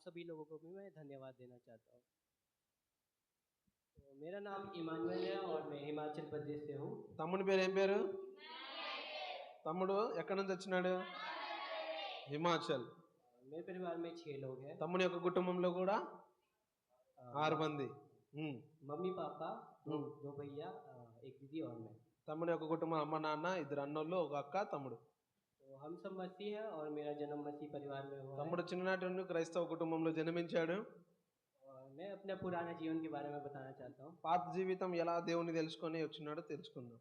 सभी लोगों को भी मैं धन्यवाद देना चाहता हूँ। तो मेरा नाम इमानुएल है और मैं हिमाचल प्रदेश से हूँ। తమ్ముని పేరు ఏం పేరు? తమ్ముడు ఎక్కడి నుంచి వచ్చినాడు? హిమాచల్. मेरे परिवार में 6 लोग हैं। తమ్ముని యొక్క కుటుంబంలో కూడా 6 మంది. मम्मी पापा, दो भैया, एक दीदी और मैं। తమ్ముని యొక్క కుటుంబం అమ్మ నాన్న, 2 అన్నోళ్ళు, ఒక అక్క, తమ్ముడు. तो हम सब मसीह हैं और मेरा जन्म मसीह परिवार में हुआ है। తమ్ముడు చిన్ననాటి నుండి క్రైస్తవ కుటుంబంలో జన్మించాడు. और मैं अपने पुराने जीवन के बारे में बताना चाहता हूँ। పాత జీవితం ఎలా దేవుని తెలుసుకొని వచ్చినాడో తెలుసుకుందాం.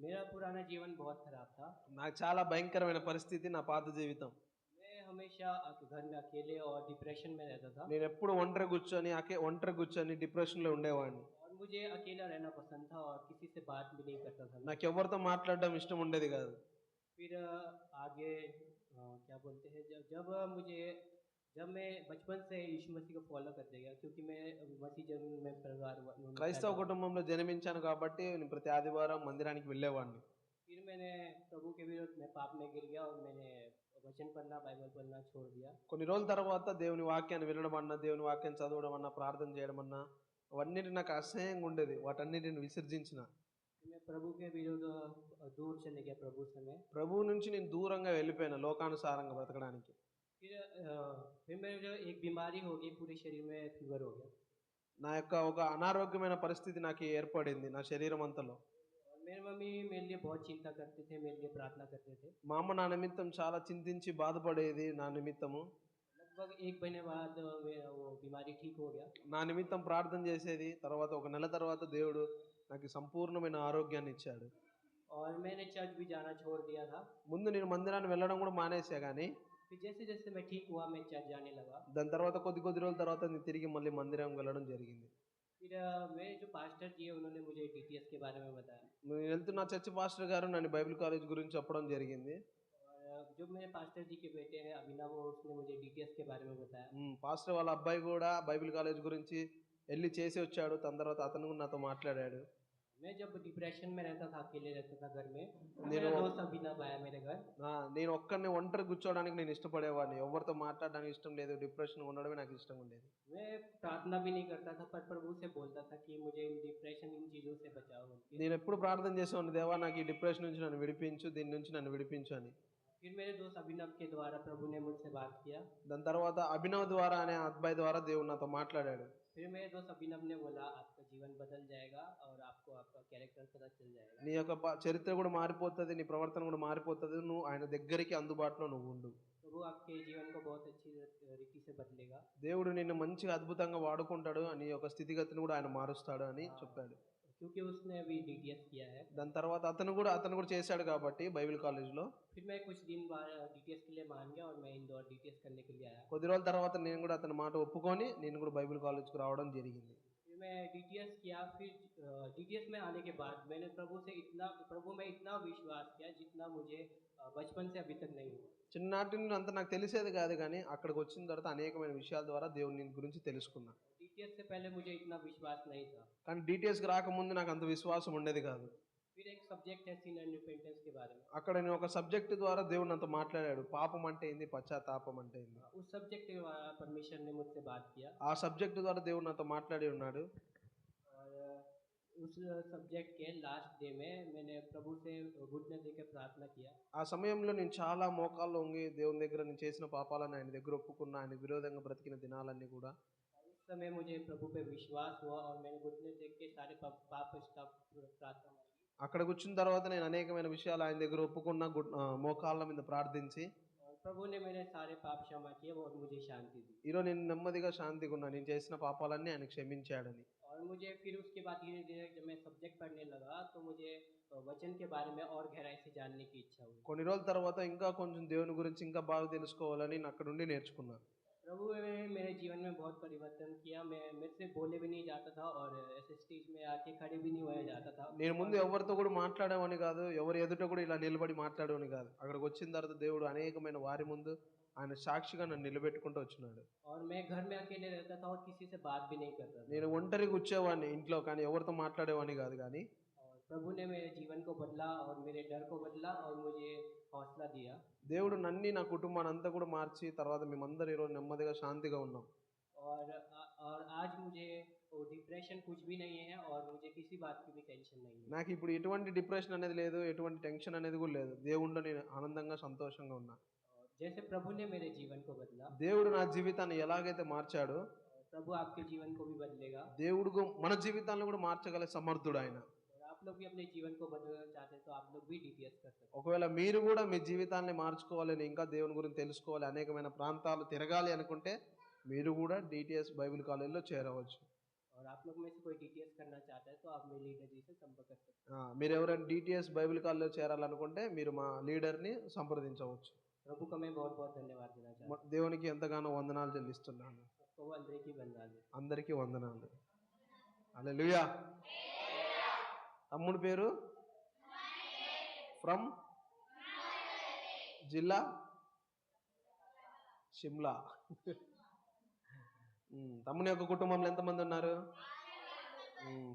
मेरा पुराना जीवन बहुत खराब था। నాకు చాలా భయంకరమైన పరిస్థితి నా పాత జీవితం. मैं हमेशा घर में अकेले और डिप्रेशन में रहता था। నేను ఎప్పుడు ఒంటరి కూర్చొని డిప్రెషన్ లో ఉండేవాడిని. और मुझे अकेला रहना पसंद था और किसी से बात भी नहीं करता था। నాకు ఎవరితో మాట్లాడడం ఇష్టం ఉండేది కాదు. फिर आगे क्या बोलते हैं, जब मैं बचपन से यीशु मसीह को फॉलो करते गया, क्योंकि मैं मसीह जन्म में परिवार క్రైస్తవ కుటుంబంలో జన్మించాను కాబట్టి నేను ప్రతి ఆదివారం మందిరానికి వెళ్ళేవాడిని. फिर मैंने प्रभु के विरुद्ध मैं पाप में गिर गया और मैंने वचन पढ़ना, बाइबल पढ़ना छोड़ दिया। కొన్ని రోజుల తర్వాత దేవుని వాక్యాన్ని వినడం అన్నా, దేవుని వాక్యాన్ని చదవడం అన్నా, ప్రార్థన చేయడం అన్నా అవన్నిటి నాకు అసహ్యంగా ఉండేది. వాటన్నిటిని విసర్జించిన. मैं प्रभु के विरुद्ध दूर चले गया प्रभु से। मैं ప్రభువు నుంచి నేను దూరంగా వెళ్ళిపోయాను లోకానుసారంగా బ్రతకడానికి. फिर मेरे जो एक बीमारी हो गई, पूरे शरीर में फीवर हो गया। నా యొక్క ఒక అనారోగ్యమైన పరిస్థితి నాకు ఏర్పడింది నా శరీరం అంతలో. मेरी मम्मी मेरे लिए बहुत चिंता करते थे, मेरे लिए प्रार्थना करते थे। మా అమ్మ నా నిమిత్తం చాలా చింతించి బాధపడేది. నా నిమిత్తము लगभग 1 महीने बाद वो बीमारी ठीक हो गया। నా నిమిత్తం ప్రార్థన చేసేది. తర్వాత ఒక నెల తర్వాత దేవుడు నాకు సంపూర్ణమైన ఆరోగ్యాన్ని ఇచ్చాడు. और मैंने चर्च भी जाना छोड़ दिया था। ముందు నేను మందిరాన్ని వెళ్ళడం కూడా మానేసా. కానీ फिर जैसे जैसे मैं ठीक हुआ मैं चर्च जाने लगा। దాని తర్వాత కొద్ది రోజుల తర్వాత నేను తిరిగి మళ్ళీ మందిరం వెళ్ళడం జరిగింది. फिर मेरे जो पास्टर जी है उन्होंने मुझे डीटीएस के बारे में बताया। నేను వెళ్తున్న చర్చ్ పాస్టర్ గారు నన్ను బైబిల్ కాలేజ్ గురించి చెప్పడం జరిగింది. और जो मेरे पास्टर जी के बेटे हैं अभिनव, उसने मुझे डीटीएस के बारे में बताया। పాస్టర్ వాళ్ళ అబ్బాయి కూడా బైబిల్ కాలేజ్ గురించి వెళ్ళి చేసి వచ్చాడు. తన తర్వాత అతను కూడా నాతో మాట్లాడాడు. मैं जब डिप्रेशन में रहता था, अकेले रहता था घर में, मेरा दोस्त अभिनव आया मेरे घर। నేను ఒక్కడిని ఒంటరి కూర్చోవడానికి నేను ఇష్టపడేవాడిని. ఎవరితో మాట్లాడడానికి ఇష్టం లేదు. డిప్రెషన్ ఉండడమే నాకు ఇష్టం ఉండేది. मैं प्रार्थना भी नहीं करता था, पर प्रभु से बोलता था कि मुझे इन डिप्रेशन, इन चीज़ों से बचाओ। నేను ఎప్పుడు ప్రార్థన చేసేవాడిని, దేవా నాకు ఈ డిప్రెషన్ నుంచి నన్ను విడిపించు, దీని నుంచి నన్ను విడిపించు అని. फिर मेरे दोस्त अभिनव के द्वारा प्रभु ने मुझसे बात किया। దాని తర్వాత అభినవ్ ద్వారా అనే అబ్బాయి ద్వారా దేవుడు నాతో మాట్లాడాడు. फिर मेरे दोस्त अभिनव ने बोला आपका जीवन बदल जाएगा और आपको आपका कैरेक्टर पता चल जाएगा। నీ యొక్క చరిత్ర కూడా మారిపోతుంది, నీ ప్రవర్తన కూడా మారిపోతుంది. నువ్వు ఆయన దగ్గరికి అందుబాటులో నువ్వు ఉండు. प्रभु आपके जीवन को बहुत अच्छी रीति से बदलेगा। దేవుడు నిన్ను మంచిగా అద్భుతంగా వాడుకుంటాడు. నీ యొక్క స్థితిగతిని కూడా ఆయన మారుస్తాడు అని చెప్పాడు. क्योंकि उसने अभी डीटीएस किया है। దాని తర్వాత అతను కూడా చేశాడు కాబట్టి బైబిల్ కాలేజ్లో. फिर मैं कुछ दिन बाद डीटीएस के लिए मान गया और मैं इंदौर डीटीएस करने के लिए आया। కొద్ది రోజుల తర్వాత నేను కూడా అతని మాట ఒప్పుకొని నేను కూడా బైబిల్ కాలేజ్కి రావడం జరిగింది. फिर मैं डीटीएस किया। फिर डीटीएस में आने के बाद मैंने प्रभु में इतना विश्वास किया जितना मुझे बचपन से अभी तक नहीं हुआ। చిన్ననాటి నుండి అంత నాకు తెలిసేది కాదు, కానీ అక్కడికి వచ్చిన తర్వాత అనేకమైన విషయాల ద్వారా దేవుని గురించి తెలుసుకున్నా. डीटीएस से पहले मुझे इतना विश्वास नहीं था। కానీ డీటీఎస్కి రాకముందు నాకు అంత విశ్వాసం ఉండేది కాదు. फिर एक सब्जेक्ट है सिन एंड रिपेंटेंस के बारे में। అక్కడ నేను ఒక సబ్జెక్ట్ ద్వారా దేవుడు నాతో మాట్లాడాడు. పాపం అంటే ఏంది, పశ్చాత్తాపం అంటే ఏంది. उस सब्जेक्ट के द्वारा परमेश्वर ने मुझसे बात किया। ఆ సబ్జెక్ట్ ద్వారా దేవుడు నాతో మాట్లాడి ఉన్నాడు. और उस सब्जेक्ट के लास्ट डे में मैंने प्रभु से घुटने देकर प्रार्थना किया। ఆ సమయంలో నేను చాలా మోకాల్లో వంగి దేవుని దగ్గర నేను చేసిన పాపాలను ఆయన దగ్గర ఒప్పుకున్నా. ఆయన విరోధంగా బ్రతికిన దినాలన్నీ కూడా. उस समय मुझे प्रभु पे विश्वास हुआ और मैंने घुटने टेक के सारे पाप प्रार्थना की। అక్కడ కూర్చున్న తర్వాత నేను అనేకమైన విషయాలు ఆయన దగ్గర ఒప్పుకున్న, మోకాళ్ళ మీద ప్రార్థించి और प्रभु ने मेरे सारे पाप क्षमा किए और मुझे शांति दी। ఈరోజు నేను నెమ్మదిగా శాంతిగా ఉన్నా. నేను చేసిన పాపాలన్నీ ఆయన క్షమించాడని. और मुझे फिर उसके बाद धीरे धीरे जब मैं सब्जेक्ट पढ़ने लगा तो मुझे वचन के बारे में और गहराई से जानने की इच्छा हुई। కొన్ని రోజుల తర్వాత ఇంకా కొంచెం దేవుని గురించి ఇంకా బాగా తెలుసుకోవాలని నేను అక్కడ నుండి నేర్చుకున్నా. प्रभु ने मेरे जीवन में बहुत परिवर्तन किया। मैं मेरे से बोले भी नहीं जाता था और ऐसे स्टेज में आके खड़े भी नहीं होया जाता था। నేను ముందు ఎవరితో కూడా మాట్లాడేవాని కాదు, ఎవరి ఎదుట కూడా ఇలా నిలబడి మాట్లాడేవాని కాదు. అక్కడికి వచ్చిన తర్వాత దేవుడు అనేకమైన వారి ముందు ఆయన సాక్షిగా నన్ను నిలబెట్టుకుంటూ వచ్చినాడు. और मैं घर में अकेले रहता था और किसी से बात भी नहीं करता था। నేను ఒంటరిగా కూర్చోవాడిని ఇంట్లో, కానీ ఎవరితో మాట్లాడేవాని కాదు. కానీ और प्रभु ने मेरे जीवन को बदला और मेरे डर को बदला और मुझे हौसला दिया। దేవుడు నన్ను, నా కుటుంబాన్ని అంతా కూడా మార్చి తర్వాత మేమందరం ఈరోజు నెమ్మదిగా శాంతిగా ఉన్నాం. और आज मुझे वो डिप्रेशन कुछ भी नहीं है और मुझे किसी बात की भी टेंशन नहीं है। నాకు ఇప్పుడు ఎటువంటి డిప్రెషన్ అనేది లేదు, ఎటువంటి టెన్షన్ అనేది కూడా లేదు. దేవుడిలో నేను ఆనందంగా సంతోషంగా ఉన్నా. और जैसे प्रभु ने मेरे जीवन को बदला, దేవుడు నా జీవితాన్ని ఎలాగైతే మార్చాడో प्रभु आपके जीवन को भी बदलेगा। దేవుడు మన జీవితాలను కూడా మార్చగల సమర్థుడు ఆయన. और आप लोग भी अपने जीवन को बदलना चाहते हैं तो आप लोग भी डीटीएस कर सकते हैं। ఒకవేళ మీరు కూడా మీ జీవితాన్ని మార్చుకోవాలని, ఇంకా దేవుని గురించి తెలుసుకోవాలి, అనేకమైన ప్రాంతాలు తిరగాలి అనుకుంటే మీరు కూడా డిటిఎస్ బైబిల్ కాలేజీలో చేరవచ్చు. और आप लोग में से कोई डीटीएस करना चाहता है तो आप मेरे लीडर जी से संपर्क कर सकते हैं। మీరు ఎవరైనా డిటిఎస్ బైబిల్ కాలేజీలో చేరాలనుకుంటే మీరు మా లీడర్ని సంప్రదించవచ్చు. प्रभु को मैं बहुत बहुत धन्यवाद देना चाहता हूँ। దేవునికి ఎంతగానో వందనాలు చెల్లిస్తున్నాను. सबको अंदर की बंदाल అందరికీ వందనాలు. హల్లెలూయా. తమ్ముడి పేరు ఫ్రమ్ జిల్లా షిమ్లా. తమ్ముని యొక్క కుటుంబంలో ఎంతమంది ఉన్నారు?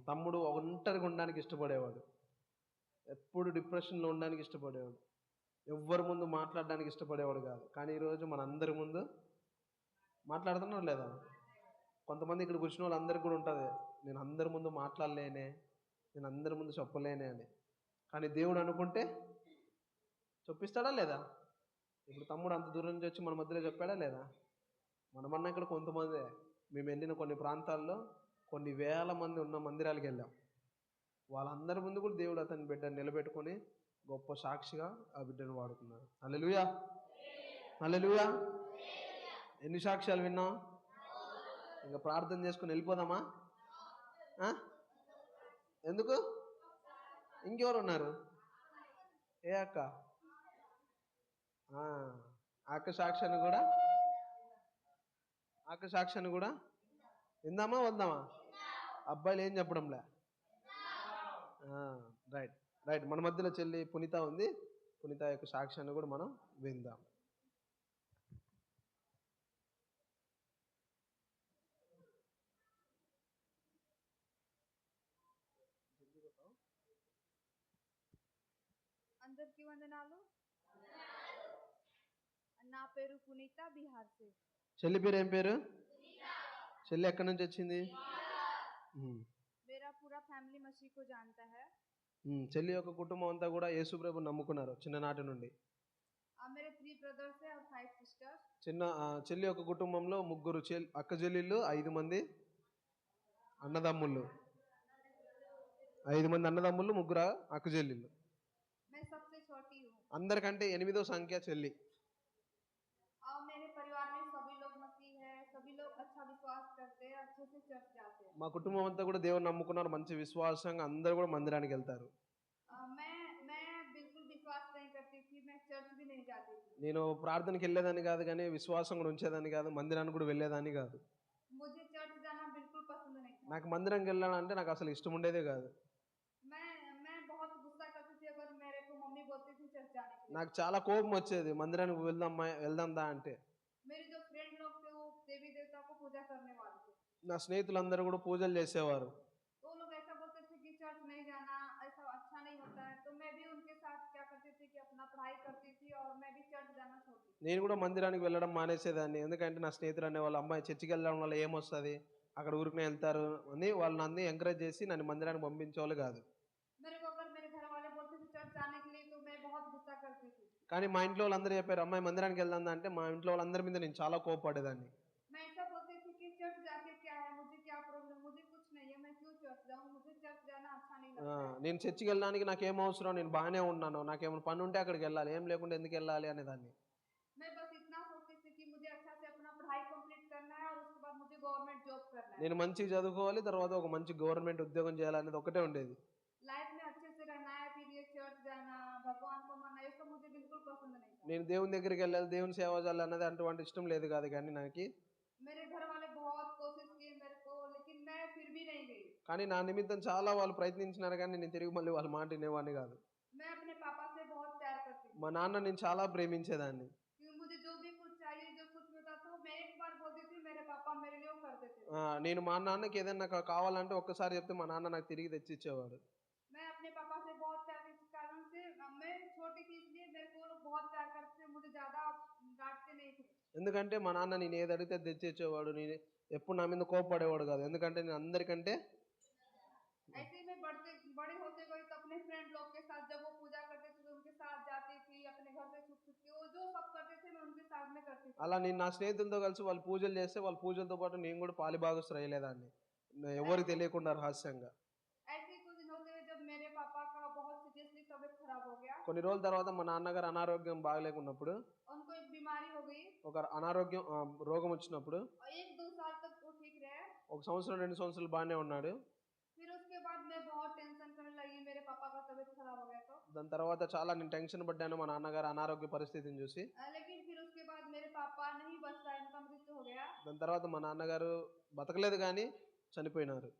తమ్ముడు ఒంటరిగా ఉండడానికి ఇష్టపడేవాడు, ఎప్పుడు డిప్రెషన్లో ఉండడానికి ఇష్టపడేవాడు, ఎవ్వరి ముందు మాట్లాడడానికి ఇష్టపడేవాడు కాదు. కానీ ఈరోజు మన అందరి ముందు మాట్లాడుతున్నాం లేదా? కొంతమంది ఇక్కడ కూర్చున్న వాళ్ళందరికీ కూడా ఉంటుంది, నేను అందరి ముందు మాట్లాడలేనే, నేను అందరి ముందు చెప్పలేనే అని. కానీ దేవుడు అనుకుంటే చొప్పిస్తాడా లేదా? ఇప్పుడు తమ్ముడు అంత దూరం నుంచి వచ్చి మన మధ్యలో చెప్పాడా లేదా? మనమన్నా ఇక్కడ కొంతమందే, మేము వెళ్ళిన కొన్ని ప్రాంతాల్లో కొన్ని వేల మంది ఉన్న మందిరాలకు వెళ్ళాం. వాళ్ళందరి ముందు కూడా దేవుడు అతని బిడ్డను నిలబెట్టుకొని గొప్ప సాక్షిగా ఆ బిడ్డను వాడుకున్నాడు. హల్లెలూయా, హల్లెలూయా. ఎన్ని సాక్ష్యాలు విన్నాం? ఇంకా ప్రార్థన చేసుకుని వెళ్ళిపోదామా? ఎందుకు? ఇంకెవరు ఉన్నారు? ఏ అక్క? అక్క సాక్ష్యాన్ని కూడా విందామా వద్దామా? అబ్బాయిలు ఏం చెప్పడంలే. Right right. మన మధ్యలో చెల్లి పునీత ఉంది, పునీత యొక్క సాక్ష్యాన్ని కూడా మనం విందాం. అందరికీ వందనాలు. నా పేరు పునీత, బీహార్ से। చెల్లి పేరు ఏం పేరు? చెల్లి ఎక్కడి నుంచి వచ్చింది? मेरा पूरा फैमिली मसीह को जानता है। చెల్లి యొక్క కుటుంబం అంతా కూడా యేసు ప్రభువుని నమ్ముకున్నారు చిన్ననాటి నుండి. मेरे 3 ब्रदर्स है और 5 सिस्टर्स। చెల్లి యొక్క కుటుంబంలో ముగ్గురు అక్క చెల్లెళ్ళు, 5 మంది అన్నదమ్ముళ్ళు. 5 మంది అన్నదమ్ముళ్ళు, ముగ్గురు అక్క చెల్లెళ్ళు. मैं सबसे छोटी हूँ। అందరికంటే 8వ సంఖ్య చెల్లి. और मेरे परिवार में सभी लोग मसीह है, सभी लोग अच्छा विश्वास करते हैं, अच्छे से चर्च जाते हैं। మా కుటుంబం అంతా కూడా దేవుని నమ్ముకున్నారు, మంచి విశ్వాసంగా అందరూ కూడా మందిరానికి వెళ్తారు. मैं बिल्कुल विश्वास नहीं करती थी, मैं चर्च भी नहीं जाती थी। నేను ప్రార్థనకి వెళ్ళేదాన్ని కాదు, కానీ విశ్వాసం కూడా ఉంచేదాన్ని కాదు, మందిరానికి కూడా వెళ్ళేదాన్ని కాదు. मुझे चर्च जाना बिल्कुल पसंद नहीं था। నాకు మందిరానికి వెళ్ళాలంటే నాకు అసలు ఇష్టం ఉండేదే కాదు. मैं बहुत गुस्सा करती थी अगर मेरे को मम्मी बोलती थी चर्च जाने के लिए। నాకు చాలా కోపం వచ్చేది, మందిరానికి వెళ్దాం దా అంటే. मेरे जो फ्रेंड लोग थे वो देवी देवता को पूजा करने वाले थे। నా స్నేహితులందరూ కూడా పూజలు చేసేవారు. तो लोग ऐसा बोलते थे कि चर्च नहीं जाना, ऐसा अच्छा नहीं होता है। तो मैं भी उनके साथ क्या करती थी कि अपना पढ़ाई करती थी और मैं भी चर्च जाना छोड़ती थी। నేను కూడా మందిరానికి వెళ్ళడం మానేసేదాన్ని, ఎందుకంటే నా స్నేహితులు అనేవాళ్ళు, అమ్మాయి చర్చికి వెళ్ళడం వల్ల ఏమొస్తుంది, అక్కడ ఊరికి వెళ్తారు అని వాళ్ళు నన్ను ఎంకరేజ్ చేసి నన్ను మందిరానికి పంపించేవాళ్ళు కాదు. मेरे को अगर मेरे घर वाले बोलते थे चर्च जाने के लिए तो मैं बहुत गुस्सा करती थी। కానీ మా ఇంట్లో వాళ్ళందరూ చెప్పారు అమ్మాయి మందిరానికి వెళ్దాం అంటే మా ఇంట్లో వాళ్ళందరి మీద నేను చాలా కోపపడేదాన్ని. मैं ऐसा बोलती थी कि चर्च जाके क्या है, मुझे क्या प्रॉब्लम, मुझे कुछ नहीं है, मैं क्यों चर्च जाऊँ, मुझे चर्च जाना अच्छा नहीं लगता। నేను చర్చికి వెళ్ళడానికి నాకేం అవసరం, నేను బాగానే ఉన్నాను, నాకేమైనా పని ఉంటే అక్కడికి వెళ్ళాలి, ఏం లేకుండా ఎందుకు వెళ్ళాలి అనేదాన్ని. मैं बस इतना सोचती थी कि मुझे अच्छा से अपना पढ़ाई कंप्लीट करना है और उसके बाद मुझे गवर्नमेंट जॉब करना है। నేను మంచిగా చదువుకోవాలి, తర్వాత ఒక మంచి గవర్నమెంట్ ఉద్యోగం చేయాలనేది ఒకటే ఉండేది. लाइफ में अच्छे से रहना है, फिर ये चर्च जाना, भगवान को मानना, ये सब मुझे बिल्कुल पसंद नहीं था। నేను దేవుని దగ్గరికి వెళ్ళాలి, దేవుని సేవ చేయాలి అన్నది అటువంటి ఇష్టం లేదు కాదు. కానీ నాకు मेरे घर वाले बहुत कोशिश किए मेरे को, लेकिन मैं फिर भी नहीं गई। కానీ నా నిమిత్తం చాలా వాళ్ళు ప్రయత్నించినారు, కానీ నేను తిరిగి మళ్ళీ వాళ్ళ మాట వినేవాడిని కాదు. मैं अपने पापा से बहुत प्यार करती थी, మా నాన్న నేను చాలా ప్రేమించేదాన్ని. क्योंकि मुझे जो भी कुछ चाहिए, जो कुछ भी होता था, मैं एक बार बोलती थी, मेरे पापा मेरे लिए वो कर देते थे। నేను మా నాన్నకి ఏదైనా కావాలంటే ఒక్కసారి చెప్తే మా నాన్న నాకు తిరిగి తెచ్చిచ్చేవాడు. मैं अपने पापा से बहुत प्यार के कारण से, मैं छोटी थी इसलिए मेरे को लोग बहुत प्यार करते थे, मुझे ज्यादा डांटते नहीं थे। ఎందుకంటే మా నాన్న నేను ఏది అడిగితే అది తెచ్చిచ్చేవాడు. నేను ఎప్పుడు నా మీద కోపపడేవాడు కాదు. ఎందుకంటే నేను అందరికంటే ऐसे ही मैं बड़े होते गए तो अपने फ्रेंड लोग के साथ जब वो पूजा करते थे तो उनके साथ जाती थी, अपने घर से छुप छुप के वो जो सब करते थे मैं उनके साथ में करती थी। అలా నేను నా స్నేహితులతో కలిసి వాళ్ళు పూజలు చేస్తే వాళ్ళ పూజలతో పాటు నేను కూడా పాలిభాగస్తుడు అయ్యేదాన్ని. ఎవరికి తెలియకుండా రహస్యంగా. ऐसे ही कुछ दिन होते हुए जब मेरे पापा का बहुत सीरियसली तबीयत खराब हो गया, కొన్ని రోజుల తర్వాత మా నాన్నగారు అనారోగ్యం బాగలేకున్నప్పుడు उनको एक बीमारी हो गई ఒక అనారోగ్యం రోగం వచ్చినప్పుడు और 1-2 साल तक वो ठीक रहे। ఒక సంవత్సరం 2 సంవత్సరాలు బాగానే ఉన్నాడు. फिर उसके बाद मैं बहुत टेंशन करने लगी, मेरे पापा का तबीयत खराब हो गया तो। దాని తర్వాత చాలా నేను టెన్షన్ పడ్డాను మా నాన్నగారు అనారోగ్య పరిస్థితిని చూసి. लेकिन फिर उसके बाद मेरे पापा नहीं बच पाए, उनका मृत्यु हो गया। దాని తర్వాత మా నాన్నగారు బతకలేదు కానీ చనిపోయినారు.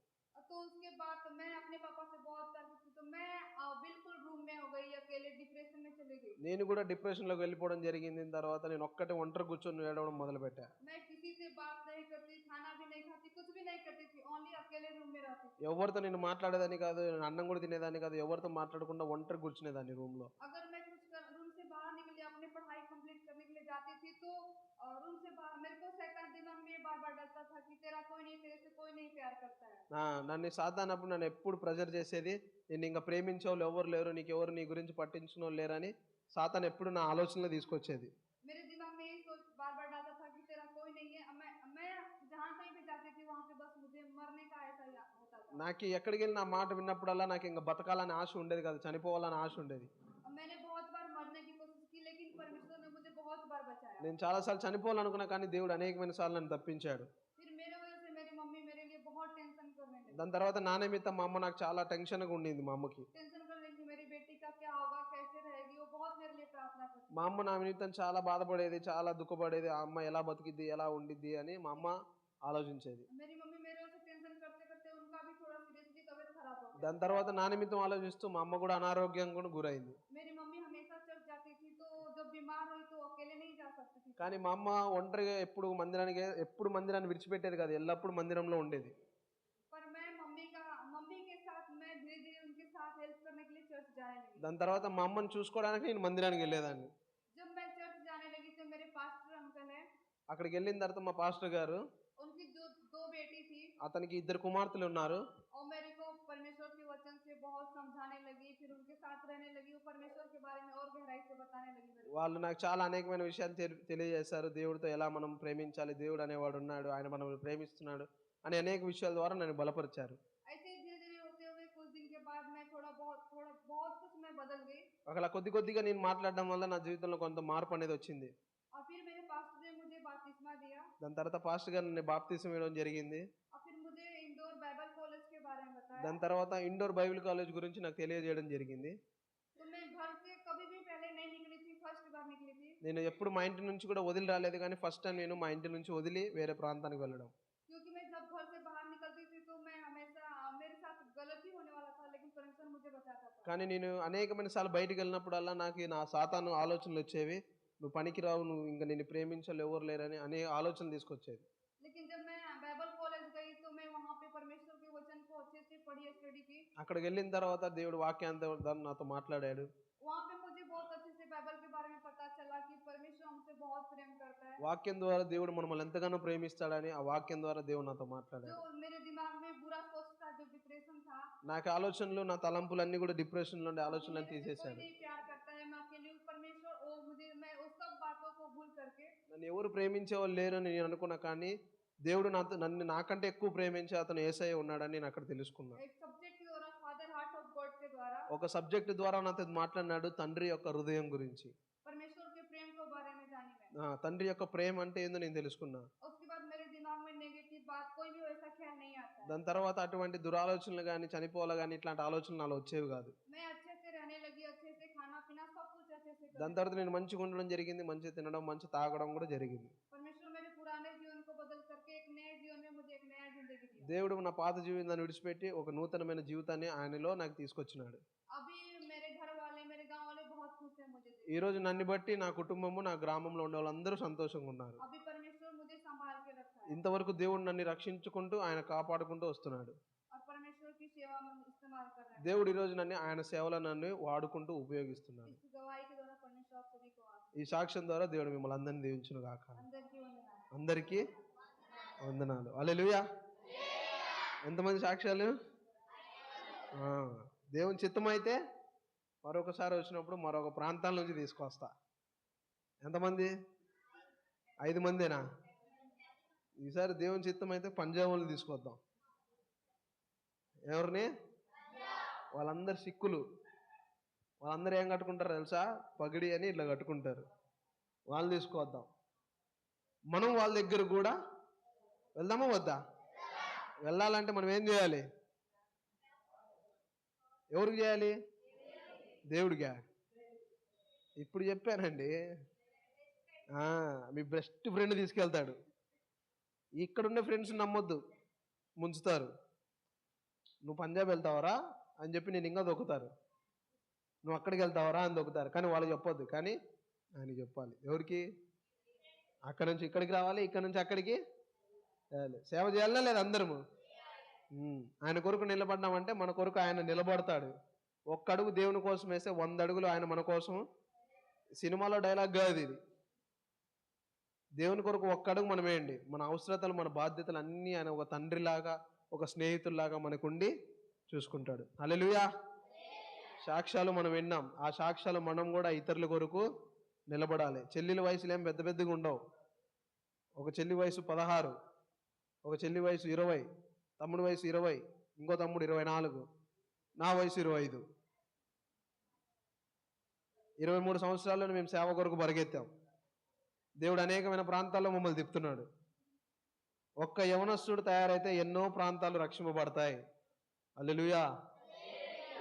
तो उसके बाद तो मैं अपने पापा से बहुत डरती थी, तो मैं बिल्कुल रूम में हो गई, अकेले डिप्रेशन में चली गई। నేను కూడా డిప్రెషన్లోకి వెళ్ళిపోవడం జరిగింది. తర్వాత నేను ఒక్కటే ఒంటరి కూర్చొని ఏడవడం మొదలుపెట్టా. मैं किसी से बात नहीं करती, खाना भी नहीं खाती, कुछ भी नहीं करती थी, ओनली अकेले रूम में रहती थी। ఎవరితో నేను మాట్లాడేదాన్ని కాదు, నేను అన్నం కూడా తినేదాన్ని కాదు, ఎవరితో మాట్లాడకుండా ఒంటరి కూర్చునేదాన్ని రూమ్లో. अगर मैं रूम से बाहर निकली, अपनी पढ़ाई कंप्लीट करने के लिए जाती थी तो रूम से बाहर मेरे को शैतान दिमाग में बार बार डरता था कि तेरा कोई नहीं, तेरे से कोई नहीं प्यार करता है। నన్ను సాతానప్పుడు నన్ను ఎప్పుడు ప్రెజర్ చేసేది. నేను ఇంకా ప్రేమించే వాళ్ళు ఎవరు లేరు, నీకెవరు నీ గురించి పట్టించిన వాళ్ళు లేరని సాతాన్ ఎప్పుడు నా ఆలోచనలో తీసుకొచ్చేది. मेरे दिमाग में यही सोच बार बार डालता था कि तेरा कोई नहीं है। मैं जहाँ कहीं भी जाती थी वहाँ पे बस मुझे मरने का ऐसा ही होता था। నాకు ఎక్కడికి వెళ్ళి నా మాట విన్నప్పుడల్లా నాకు ఇంకా బతకాలని ఆశ ఉండేది కాదు, చనిపోవాలని ఆశ ఉండేది. मैंने बहुत बार मरने की कोशिश की, लेकिन परमेश्वर ने मुझे बहुत बार बचाया। నేను చాలాసార్లు చనిపోవాలనుకున్నా కానీ దేవుడు అనేకమైన సార్లు నన్ను తప్పించాడు. फिर मेरे वजह से मेरी मम्मी मेरे लिए बहुत टेंशन करने लगी। దాని తర్వాత నా నిమిత్తం మా అమ్మ నాకు చాలా టెన్షన్గా ఉండింది. మా అమ్మకి टेंशन करने लगी, मेरी बेटी का क्या होगा, कैसे रहेगी, वो बहुत मेरे लिए प्रार्थना करती। మా అమ్మ నా నిమిత్తం చాలా బాధపడేది, చాలా దుఃఖపడేది. ఆ అమ్మ ఎలా బతికిద్ది, ఎలా ఉండిద్ది అని మా అమ్మ ఆలోచించేది. मेरी मम्मी मेरे वजह से टेंशन करते करते उनका भी थोड़ा सीरियसली तबीयत खराब हो गया। దాని తర్వాత నా నిమిత్తం ఆలోచిస్తూ మా అమ్మ కూడా అనారోగ్యం కూడా గురైంది. मेरी मम्मी हमेशा चर्च जाती थी, तो जब बीमार हुई तो अकेले नहीं जा सकती थी। కానీ మా అమ్మ ఒంటరిగా ఎప్పుడు మందిరాన్ని విడిచిపెట్టేది కాదు, ఎల్లప్పుడూ మందిరంలో ఉండేది. पर मैं मम्मी के साथ मैं धीरे धीरे उनके साथ हेल्प करने के लिए चर्च जाने लगी। దాని తర్వాత మా అమ్మని చూసుకోవడానికి నేను మందిరానికి వెళ్ళేదాన్ని. जब मैं चर्च जाने लगी तो मेरे पास्टर अंकल है, అక్కడికి వెళ్ళిన తర్వాత మా పాస్టర్ గారు, उनकी जो 2 बेटी थी, అతనికి 2 కుమార్తెలు ఉన్నారు. और मेरे को परमेश्वर के वचन से बहुत समझाने लगी, फिर उनके साथ रहने लगी, वो परमेश्वर के बारे में और गहराई से बताने लगी मेरे को। వాళ్ళు నాకు చాలా అనేకమైన విషయాలు తెలియజేశారు. దేవుడితో ఎలా మనం ప్రేమించాలి, దేవుడు అనేవాడు ఉన్నాడు, ఆయన మనల్ని ప్రేమిస్తున్నాడు అని అనేక విషయాల ద్వారా నన్ను బలపరిచారు. ऐसे ही धीरे धीरे होते हुए कुछ दिन के बाद मैं थोड़ा बहुत कुछ मैं बदल गई। అలా కొద్దిగా నేను మాట్లాడడం వల్ల నా జీవితంలో కొంత మార్పు అనేది వచ్చింది. और फिर मेरे पास्टर ने मुझे बपतिस्मा दिया, దాని తర్వాత పాస్టర్ గారు నన్ను బాప్తిసం ఇవ్వడం జరిగింది. और फिर मुझे इंदौर बाइबल कॉलेज के बारे में बताया। దాని తర్వాత ఇండోర్ బైబిల్ కాలేజ్ గురించి నాకు తెలియజేయడం జరిగింది. तो मैं घर से कभी भी पहले नहीं निकली थी, फर्स्ट बार निकली थी। నేను ఎప్పుడు మా ఇంటి నుంచి కూడా వదిలి రాలేదు, కానీ ఫస్ట్ టైం నేను మా ఇంటి నుంచి వదిలి వేరే ప్రాంతానికి వెళ్ళడం. क्योंकि मैं जब घर से बाहर निकलती थी तो मैं हमेशा मेरे साथ गलत ही होने वाला था, लेकिन परमेश्वर मुझे बचाता था। కానీ నేను అనేకమైన సార్లు బయటికి వెళ్ళినప్పుడల్లా నాకు నా సాతాను ఆలోచనలు వచ్చేవి. నువ్వు పనికిరావు, నువ్వు ఇంకా నిన్ను ప్రేమించాలి ఎవరు లేరని అనే ఆలోచనలు తీసుకొచ్చేది. लेकिन जब मैं बाइबल कॉलेज गई तो मैं वहाँ पे परमेश्वर के वचन को अच्छे से पढ़ी, स्टडी की। అక్కడికి వెళ్ళిన తర్వాత దేవుడు వాక్యాంతా నాతో మాట్లాడాడు. वहाँ पे मुझे बहुत अच्छे से बाइबल के बारे में पता चला कि परमेश्वर हमसे बहुत प्रेम करता है। వాక్యం ద్వారా దేవుడు మనల్ని ఎంతగానో ప్రేమిస్తాడని ఆ వాక్యం ద్వారా దేవుడు నాతో మాట్లాడాడు. जो मेरे दिमाग में बुरा सोच था, जो डिप्रेशन था, నాకు ఆలోచనలు, నా తలంపులన్నీ కూడా డిప్రెషన్లో ఉండే ఆలోచనలను मेरे से कोई తీసేశాడు. नहीं प्यार करता है, मैं अकेली हूँ, परमेश्वर मैं उस सब बातों को भूल करके నన్ను ఎవరు ప్రేమించే వాళ్ళు లేరు అని నేను అనుకున్నా, కానీ దేవుడు నన్ను నాకంటే ఎక్కువ ప్రేమించే అతను యేసయ్య ఉన్నాడని నేను అక్కడ తెలుసుకున్నా. एक सब्जेक्ट के द्वारा, फादर हार्ट ऑफ गॉड के द्वारा ఒక సబ్జెక్ట్ ద్వారా నాతో మాట్లాడినాడు, తండ్రి యొక్క హృదయం గురించి. परमेश्वर के प्रेम के बारे में जानी मैं। తండ్రి యొక్క ప్రేమ అంటే ఏందో నేను తెలుసుకున్నా. उसके बाद मेरे दिमाग में नेगेटिव बात, कोई भी वैसा ख्याल नहीं आता है। దాని తర్వాత అటువంటి దురాలోచనలు కానీ, చనిపోవాలి కానీ ఇట్లాంటి ఆలోచనలు నాలో వచ్చేవి కాదు. मैं अच्छे से रहने लगी, अच्छे से खाना पीना सब कुछ अच्छे से దాని తర్వాత నేను మంచిగా ఉండడం జరిగింది, మంచిగా తినడం, మంచి తాగడం కూడా జరిగింది. परमेश्वर मेरे पुराने जीवन को बदल करके एक नए जीवन में मुझे एक नया जिंदगी दिया। దేవుడు నా పాత జీవితాన్ని విడిచిపెట్టి ఒక నూతనమైన జీవితాన్ని ఆయనలో నాకు తీసుకొచ్చినాడు. अभी मेरे घर वाले, मेरे गांव वाले बहुत खुश हैं मुझे देख। ఈ రోజు నన్ను బట్టి నా కుటుంబము, నా గ్రామంలో ఉండే వాళ్ళందరూ సంతోషంగా ఉన్నారు. अभी परमेश्वर मुझे संभाल के रखा है ఇంతవరకు దేవుడు నన్ను రక్షించుకుంటూ ఆయన కాపాడుకుంటూ వస్తున్నాడు. और परमेश्वर की सेवा में इस्तेमाल कर रहा है। దేవుడు ఈ రోజు నన్ను ఆయన సేవలో నన్ను వాడుకుంటూ ఉపయోగిస్తున్నాడు. इस गवाही के द्वारा परमेश्वर आप सभी को ఈ సాక్ష్యం ద్వారా దేవుడు మిమ్మల్ని అందరినీ దీవించును గాక. अंदर की అందరికీ వందనాలు. హల్లెలూయా. ఎంతమంది సాక్ష్యాలు? దేవుని చిత్తమైతే మరొకసారి వచ్చినప్పుడు మరొక ప్రాంతాల నుంచి తీసుకొస్తా. ఎంతమంది? 5 మందేనా? ఈసారి దేవుని చిత్తం అయితే పంజాబ్ వాళ్ళు తీసుకొద్దాం. ఎవరిని? వాళ్ళందరు సిక్కులు. వాళ్ళందరూ ఏం కట్టుకుంటారు తెలుసా? పగిడి అని ఇట్లా కట్టుకుంటారు. వాళ్ళు తీసుకొద్దాం. మనం వాళ్ళ దగ్గర కూడా వెళ్దామా వద్దా? వెళ్ళాలంటే మనం ఏం చేయాలి? ఎవరికి చేయాలి? దేవుడిగా. ఇప్పుడు చెప్పానండి. మీ బెస్ట్ ఫ్రెండ్ తీసుకెళ్తాడు. ఇక్కడున్న ఫ్రెండ్స్ నమ్మొద్దు, ముంచుతారు. నువ్వు పంజాబ్ వెళ్తావరా అని చెప్పి నేను ఇంకా దొక్కుతారు. నువ్వు అక్కడికి వెళ్తావరా అని దొక్కుతారు. కానీ వాళ్ళు చెప్పొద్దు, కానీ ఆయన చెప్పాలి. ఎవరికి? అక్కడ నుంచి ఇక్కడికి రావాలి, ఇక్కడ నుంచి అక్కడికి సేవ చేయాలనా లేదా? అందరము ఆయన కొరకు నిలబడ్డామంటే మన కొరకు ఆయన నిలబడతాడు. ఒక్క అడుగు దేవుని కోసం వేస్తే 100 అడుగులు ఆయన మన కోసం. సినిమాలో డైలాగ్ కాదు ఇది. దేవుని కొరకు ఒక్క అడుగు మనం వేయండి. మన అవసరతలు, మన బాధ్యతలు అన్నీ ఆయన ఒక తండ్రిలాగా, ఒక స్నేహితుల్లాగా మనకుండి చూసుకుంటాడు. హల్లెలూయా. సాక్ష్యాలు మనం విన్నాం. ఆ సాక్ష్యాలు మనం కూడా ఇతరుల కొరకు నిలబడాలి. చెల్లెల వయసులు ఏం పెద్ద పెద్దగా ఉండవు. ఒక చెల్లి వయసు 16, ఒక చెల్లి వయసు 20, తమ్ముడి వయసు 20, ఇంకో తమ్ముడు 24, నా వయసు 25. 23 సంవత్సరాల్లో మేము సేవ కొరకు పరిగెత్తాం. దేవుడు అనేకమైన ప్రాంతాల్లో మమ్మల్ని తిప్పుతున్నాడు. ఒక్క యవనస్తుడు తయారైతే ఎన్నో ప్రాంతాలు రక్షింపబడతాయి. హల్లెలూయా.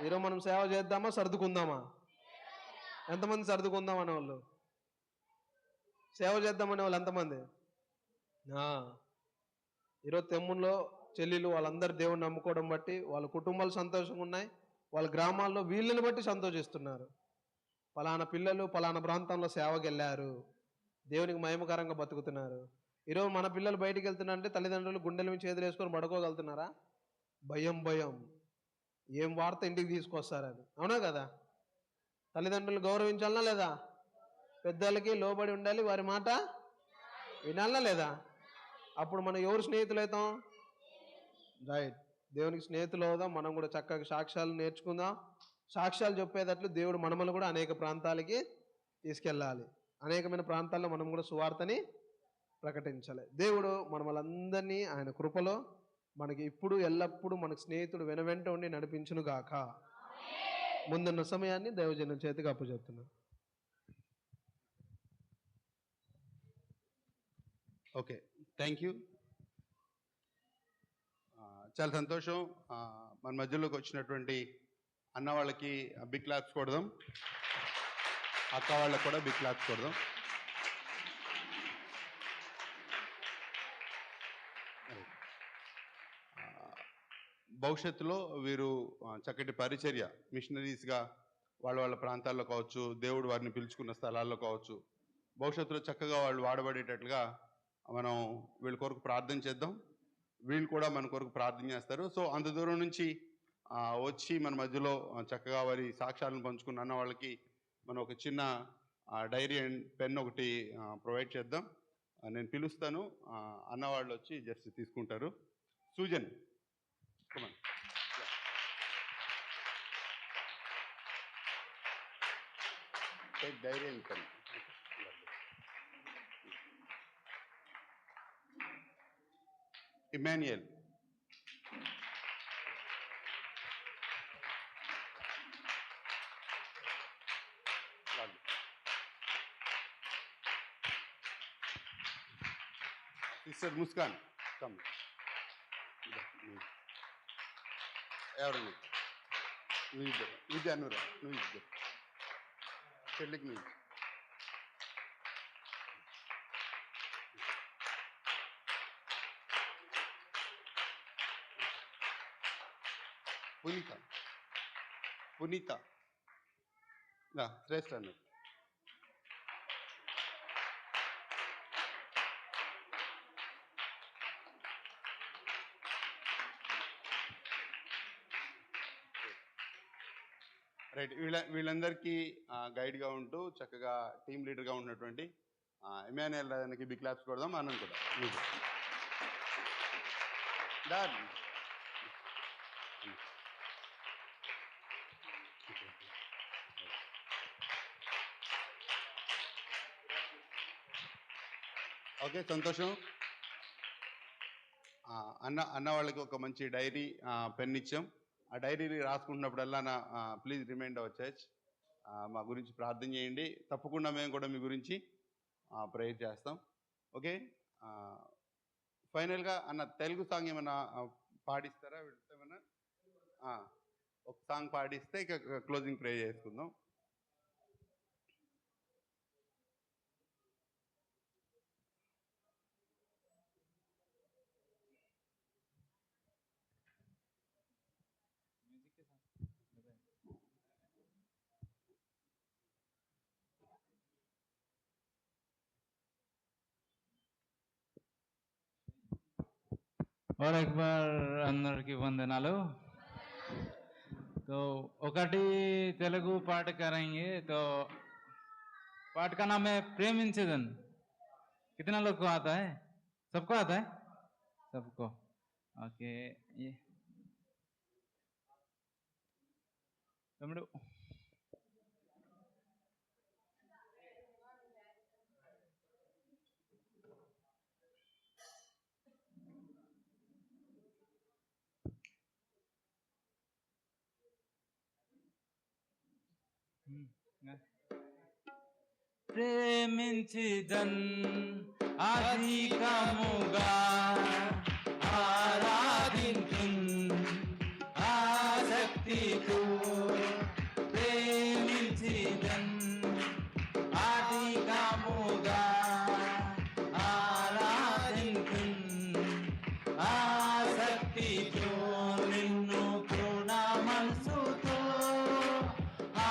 ఈరోజు మనం సేవ చేద్దామా, సర్దుకుందామా? ఎంతమంది సర్దుకుందాం అనే వాళ్ళు? సేవ చేద్దామనే వాళ్ళు ఎంతమంది? ఈరోజు తెమ్ముల్లో చెల్లెలు వాళ్ళందరూ దేవుని నమ్ముకోవడం బట్టి వాళ్ళ కుటుంబాలు సంతోషంగా ఉన్నాయి. వాళ్ళ గ్రామాల్లో వీళ్ళని బట్టి సంతోషిస్తున్నారు. పలానా పిల్లలు పలానా ప్రాంతంలో సేవకి వెళ్ళారు, దేవునికి మహిమకరంగా బతుకుతున్నారు. ఈరోజు మన పిల్లలు బయటికి వెళ్తున్నారంటే తల్లిదండ్రులు గుండెల మీద చేతులు వేసుకొని పడుకోగలుగుతున్నారా? భయం భయం. ఏం వార్త ఇంటికి తీసుకొస్తారని. అవునా కదా? తల్లిదండ్రులు గౌరవించాలనా లేదా? పెద్దలకి లోబడి ఉండాలి, వారి మాట వినాలనా లేదా? అప్పుడు మనం ఎవరు స్నేహితులు అవుతాం? రైట్. దేవునికి స్నేహితులు అవుదాం. మనం కూడా చక్కగా సాక్ష్యాలు నేర్చుకుందాం. సాక్ష్యాలు చెప్పేటట్లు దేవుడు మనమల్ని కూడా అనేక ప్రాంతాలకి తీసుకెళ్ళాలి. అనేకమైన ప్రాంతాల్లో మనం కూడా సువార్తని ప్రకటించాలి. దేవుడు మనమలందరినీ ఆయన కృపలో మనకి ఇప్పుడు ఎల్లప్పుడూ మనకు స్నేహితుడు వెనువెంట ఉండి నడిపించును గాక. ముందున్న సమయాన్ని దైవజనం చేతికి అప్పచెప్తున్నాను. Okay, thank you. చాలా సంతోషం. మన మధ్యలోకి వచ్చినటువంటి అన్న వాళ్ళకి బిగ్ క్లాప్స్ కొడదాం, అక్క వాళ్ళకి కూడా బిగ్ క్లాప్స్ కొడదాం. భవిష్యత్తులో వీరు చక్కటి పరిచర్య మిషనరీస్గా వాళ్ళ ప్రాంతాల్లో కావచ్చు, దేవుడు వారిని పిలుచుకున్న స్థలాల్లో కావచ్చు, భవిష్యత్తులో చక్కగా వాళ్ళు వాడబడేటట్లుగా మనం వీళ్ళ కొరకు ప్రార్థన చేద్దాం. వీళ్ళు కూడా మన కొరకు ప్రార్థన చేస్తారు. సో అంత దూరం నుంచి వచ్చి మన మధ్యలో చక్కగా వారి సాక్ష్యాలను పంచుకున్న అన్న వాళ్ళకి మనం ఒక చిన్న డైరీ అండ్ పెన్ ఒకటి ప్రొవైడ్ చేద్దాం. నేను పిలుస్తాను, అన్న వాళ్ళు వచ్చి జస్ట్ తీసుకుంటారు. Susan, come on. Take diary and pen. Emmanuel. Sister Muskan, come. ఎవరు? నువ్వు ఇద్దరు. విద్య అనురా, నువ్వు ఇద్దరు. చెల్లికి నువ్వు. పునీత శ్రేష్ఠ అన్నారు. రైట్. వీళ్ళందరికీ గైడ్గా ఉంటూ చక్కగా టీమ్ లీడర్గా ఉన్నటువంటి ఇమాన్యుయల్ రాజానికి బిగ్ క్లాప్స్ కొడదాం. అన్నం కూడా మీకు డాడ్. ఓకే, సంతోషం. అన్న వాళ్ళకి ఒక మంచి డైరీ పెన్ ఇచ్చాం. ఆ డైరీని రాసుకుంటున్నప్పుడల్లా ప్లీజ్ రిమైండ్ అవర్ చర్చ్, మా గురించి ప్రార్థన చేయండి. తప్పకుండా మేము కూడా మీ గురించి ప్రేయర్ చేస్తాం. ఓకే, ఫైనల్గా అన్న తెలుగు సాంగ్ ఏమైనా పాడిస్తారా? ఏమన్నా ఒక సాంగ్ పాడిస్తే ఇక క్లోజింగ్ ప్రే చేసుకుందాం. और एक बार अंदर की वंदनालो. तो ఒకటి తెలుగు పాట करेंगे. तो पाठ का नाम है प्रेमिंचदन. कितना लोग को आता है? सबको आता है? सबको. ओके, ये तमिल ప్రేమించిదన్ అధికముగా ఆరాధింతున్ ఆసక్తితో. ప్రేమించిదన్ అధికముగా ఆరాధింతున్ ఆసక్తితో. నిన్ను పూర్ణ మనసుతో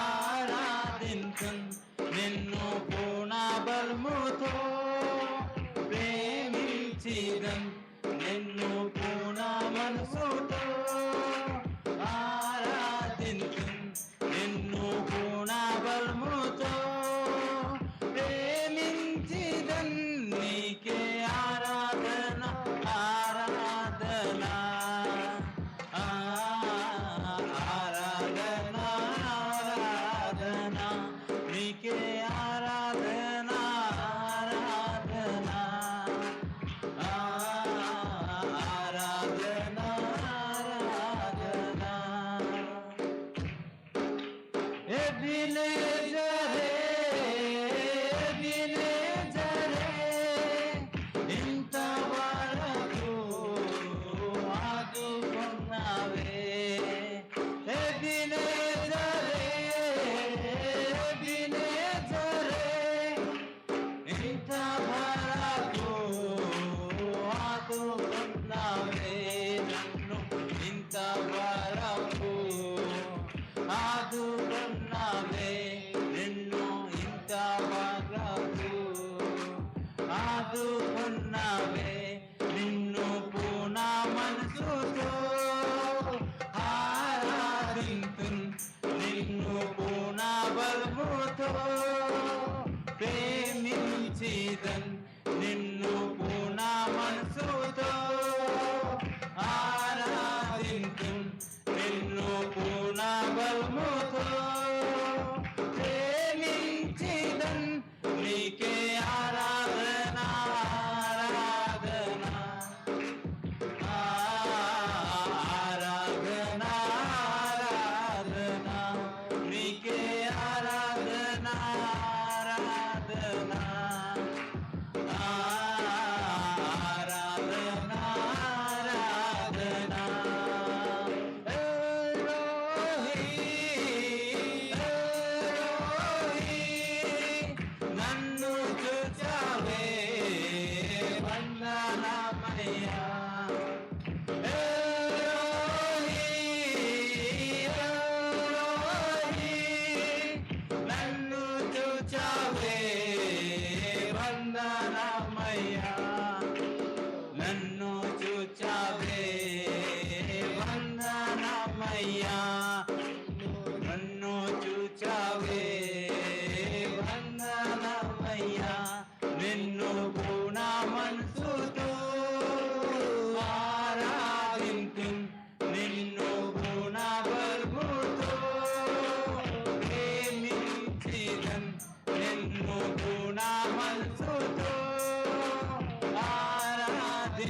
ఆరాధింతున్ నిన్ను పూర్ణ బలముతో. ప్రేమించిదన్ నిన్ను పూర్ణ మనసుతో ఆరాధింతున్ నిన్ను పూర్ణ బలముతో. ప్రేమించిదన్ నీకే ఆరాధన ఆరాధన ఆరాధన ఆరాధన నీకే ఆరాధన ఆరాధన ఆరాధన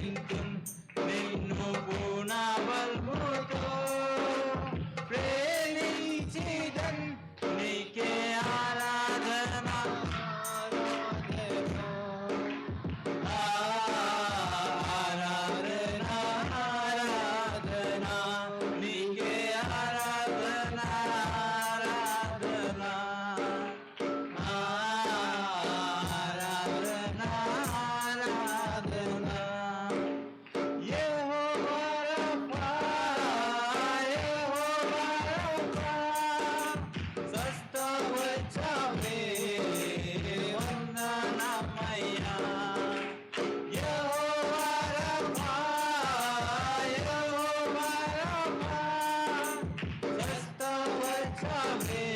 ఆరాధింతున్ నిన్ను పూర్ణబలముతో ప్రేమించిదన్ నీకే ఆరాధన ఆరాధన ఆరాధన నీకే ఆరాధన ఆరాధన ఆరాధన ఆరాధన యెహోవా రఫా యెహోవా రఫా స్వస్థపరచవే వందనమయ్యా యెహోవా రఫా యెహోవా రఫా స్వస్థపరచవే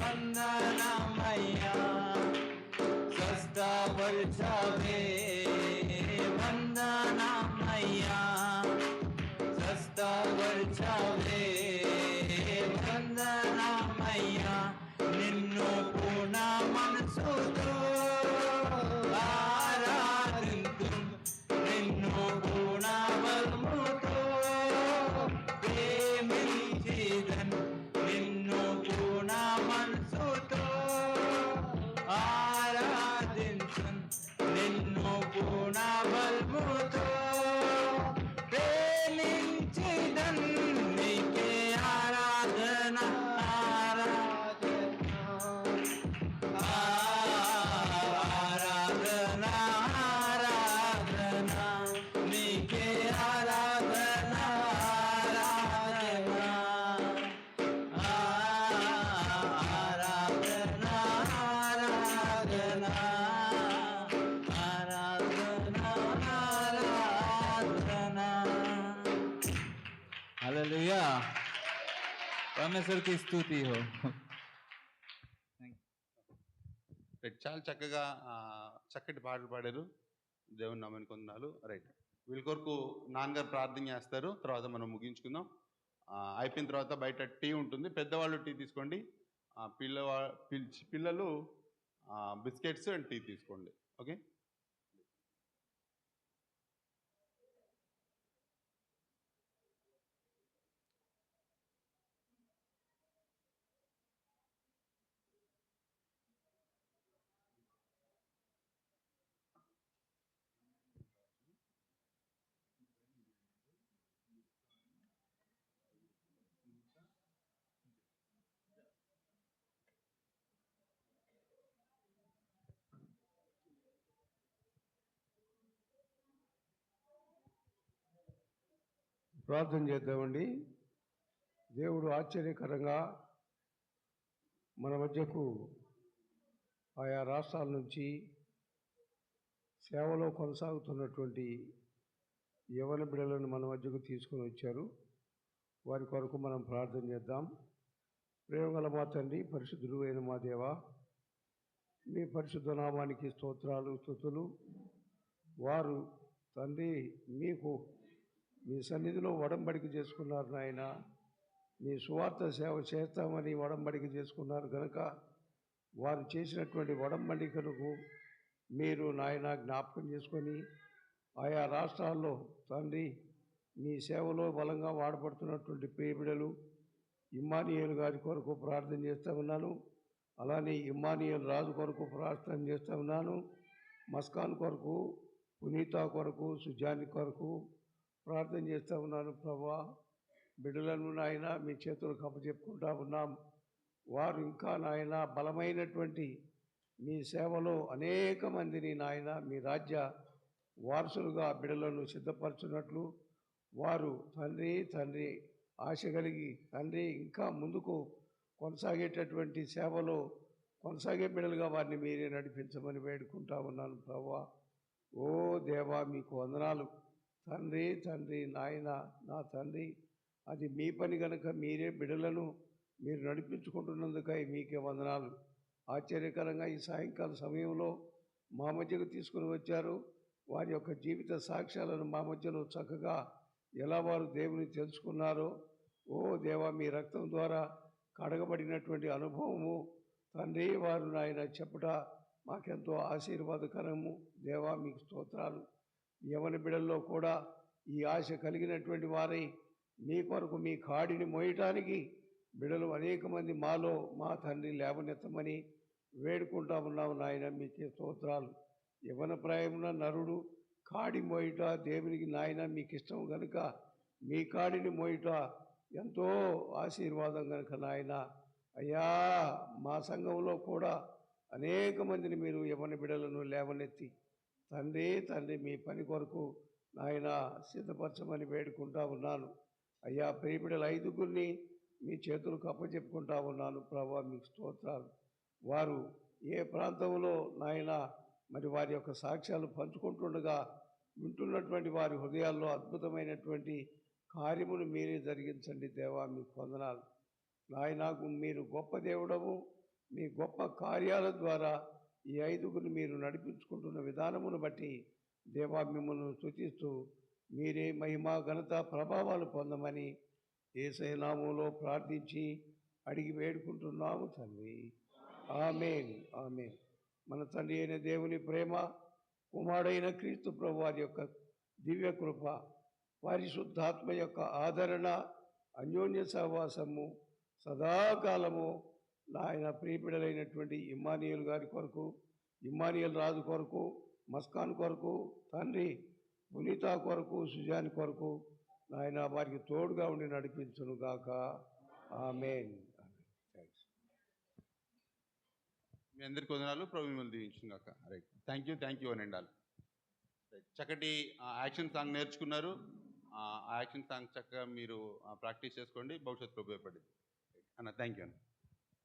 వందనమయ్యా స్వస్థపరచవే వందనమయ్యా స్వస్థపరచవే వందనమయ్యా నిన్ను పూర్ణ మనసుతో ఆరాధింతున్ నిన్ను పూర్ణ బలముతో ప్రేమించిదన్ నిన్ను పూర్ణ మనసుతో ఆరాధింతున్ నిన్ను పూర్ణ బలముతో ప్రేమించిదన్ నీకే ఆరాధన ఆరాధన ఆరాధన ఆరాధన నీకే ఆరాధన ఆరాధన ఆరాధన ఆరాధన ఆరాధన ఆరాధన हालेलुया परमेश्वर की स्तुति हो రైట్, చాలా చక్కగా చక్కటి పాటలు పాడారు. దేవుని నామానికి వందనాలు. రైట్, వీళ్ళ కొరకు నాన్నగారు ప్రార్థన చేస్తారు, తర్వాత మనం ముగించుకుందాం. అయిపోయిన తర్వాత బయట టీ ఉంటుంది, పెద్దవాళ్ళు టీ తీసుకోండి, పిల్లలు బిస్కెట్స్ అండ్ టీ తీసుకోండి. ఓకే, ప్రార్థన చేద్దామండి. దేవుడు ఆశ్చర్యకరంగా మన మధ్యకు ఆయా రాష్ట్రాల నుంచి సేవలో కొనసాగుతున్నటువంటి యవన బిడ్డలను మన మధ్యకు తీసుకొని వచ్చారు. వారి కొరకు మనం ప్రార్థన చేద్దాం. ప్రేమగల మా తండ్రి, పరిశుద్ధుడు అయిన మా దేవ, మీ పరిశుద్ధ నామానికి స్తోత్రాలు స్తుతులు. వారు తండ్రి మీకు మీ సన్నిధిలో ఒడంబడిక చేసుకున్నారు నాయన. మీ సువార్త సేవ చేస్తామని ఒడంబడిక చేసుకున్నారు కనుక వారు చేసినటువంటి ఒడంబడికలకు మీరు నాయన జ్ఞాపకం చేసుకొని ఆయా రాష్ట్రాల్లో తండ్రి మీ సేవలో బలంగా వాడబడుతున్నటువంటి ప్రియబిడలు ఇమ్మానియేలు గారి కొరకు ప్రార్థన చేస్తూ ఉన్నాను. అలానే ఇమ్మానియేలు రాజు కొరకు ప్రార్థన చేస్తూ ఉన్నాను. మస్కాన్ కొరకు, పునీత కొరకు, సుజాని కొరకు ప్రార్థన చేస్తూ ఉన్నాను. ప్రభా, బిడ్డలను నాయన మీ చేతులకు అప్పచెప్పుకుంటా ఉన్నాం. వారు ఇంకా నాయన బలమైనటువంటి మీ సేవలో అనేక మందిని నాయన మీ రాజ్య వారసులుగా బిడ్డలను సిద్ధపరచున్నట్లు వారు తండ్రి ఆశ కలిగి తండ్రి ఇంకా ముందుకు కొనసాగేటటువంటి సేవలో కొనసాగే బిడ్డలుగా వారిని మీరే నడిపించమని వేడుకుంటా ఉన్నాను. ప్రభా, ఓ దేవా, మీకు వందనాలు తండ్రి నాయన నా తండ్రి. అది మీ పని కనుక మీరే బిడ్డలను మీరు నడిపించుకుంటున్నందుకై మీకే వందనాలు. ఆశ్చర్యకరంగా ఈ సాయంకాల సమయంలో మా మధ్యకు తీసుకుని వచ్చారు. వారి యొక్క జీవిత సాక్ష్యాలను మా మధ్యలో చక్కగా ఎలా వారు దేవుని తెలుసుకున్నారో, ఓ దేవా, మీ రక్తం ద్వారా కడగబడినటువంటి అనుభవము తండ్రి వారు నాయన చెప్పుట మాకెంతో ఆశీర్వాదకరము. దేవా, మీకు స్తోత్రాలు యవన బిడల్లో కూడా ఈ ఆశ కలిగినటువంటి వారై మీ కొరకు మీ కాడిని మోయటానికి బిడలు అనేక మంది మాలో మా తండ్రి లేవనెత్తమని వేడుకుంటా ఉన్నాము నాయన. మీకే స్తోత్రాలు. యవన ప్రాయమున నరుడు కాడి మోయుట దేవునికి నాయన మీకు ఇష్టం కనుక మీ కాడిని మోయుట ఎంతో ఆశీర్వాదం కనుక నాయన. అయ్యా మా సంఘంలో కూడా అనేక మందిని మీరు యవన బిడలను లేవనెత్తి తండ్రి మీ పని కొరకు నాయన సిద్ధపరచమని వేడుకుంటా ఉన్నాను. అయ్యా ప్రియబిడల 5గురిని మీ చేతులకు అప్పచెప్పుకుంటా ఉన్నాను ప్రభా, మీకు స్తోత్రాలు. వారు ఏ ప్రాంతంలో నాయన మరి వారి యొక్క సాక్ష్యాలు పంచుకుంటుండగా వింటున్నటువంటి వారి హృదయాల్లో అద్భుతమైనటువంటి కార్యమును మీరే జరిగించండి దేవా, మీకు వందనాలు నాయనకు. మీరు గొప్ప దేవుడము. మీ గొప్ప కార్యాల ద్వారా ఈ 5గురిని మీరు నడిపించుకుంటున్న విధానమును బట్టి దేవా మిమ్మల్ని స్తుతిస్తూ మీరే మహిమ ఘనత ప్రభావాలు పొందమని యేసయ్య నామములో ప్రార్థించి అడిగి వేడుకుంటున్నాము తండ్రి. ఆమేన్ ఆమేన్. మన తండ్రి అయిన దేవుని ప్రేమ, కుమారుడైన క్రీస్తు ప్రభు వారి యొక్క దివ్య కృప, పరిశుద్ధాత్మ యొక్క ఆదరణ, అన్యోన్య సహవాసము సదాకాలము నాయన ప్రియబిడలైనటువంటి ఇమ్మానియేల్ గారి కొరకు, ఇమ్మానియేల్ రాజు కొరకు, మస్కాన్ కొరకు, తండ్రి పునీత కొరకు, సుజాని కొరకు నాయన వారికి తోడుగా ఉండి నడిపించును గాక. ఆమేన్. థ్యాంక్స్. మీ అందరికీ వందనాలు. ప్రభు మిమ్మల్ని దీవించును గాక. రైట్, థ్యాంక్ యూ అని అండాలి. రైట్, చక్కటి యాక్షన్ సాంగ్ నేర్చుకున్నారు. ఆ యాక్షన్ సాంగ్ చక్కగా మీరు ప్రాక్టీస్ చేసుకోండి, భవిష్యత్తులో ఉపయోగపడింది అన్న. థ్యాంక్ యూ అన్న.